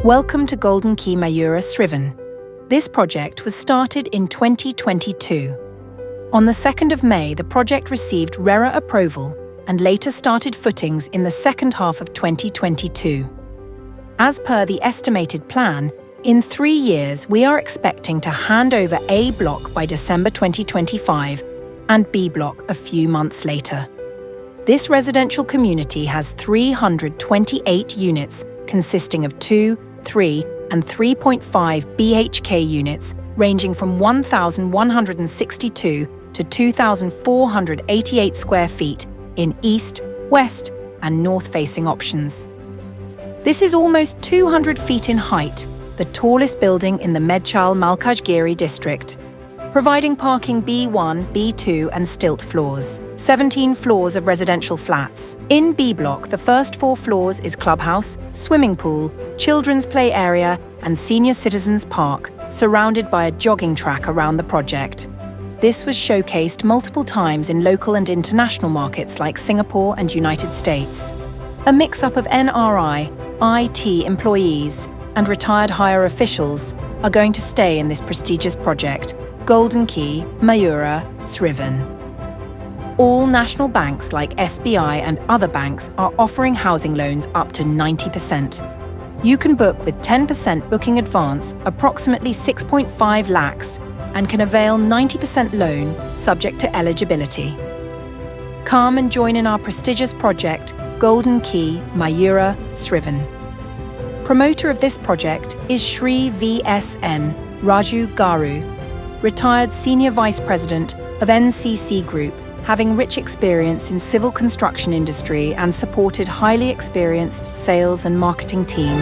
Welcome to Golden Key Mayura Srivan. This project was started in 2022. On the 2nd of May, the project received RERA approval and later started footings in the second half of 2022. As per the estimated plan, in 3 years we are expecting to hand over A block by December 2025 and B block a few months later. This residential community has 328 units consisting of 2, 3 and 3.5 bhk units ranging from 1,162 to 2,488 square feet in east, west and north-facing options. This is almost 200 feet in height, the tallest building in the Medchal Malkajgiri district, providing parking B1, B2 and stilt floors, 17 floors of residential flats. In B block, the first 4 floors is clubhouse, swimming pool, children's play area and senior citizens park, surrounded by a jogging track around the project. This was showcased multiple times in local and international markets like Singapore and United States. A mix-up of NRI, IT employees and retired higher officials are going to stay in this prestigious project, Golden Key Mayura Srivan. All national banks like SBI and other banks are offering housing loans up to 90%. You can book with 10% booking advance, approximately 6.5 lakhs, and can avail 90% loan subject to eligibility. Come and join in our prestigious project, Golden Key Mayura Srivan. Promoter of this project is Shri VSN Raju Garu, retired Senior Vice President of NCC Group, having rich experience in civil construction industry and supported highly experienced sales and marketing team.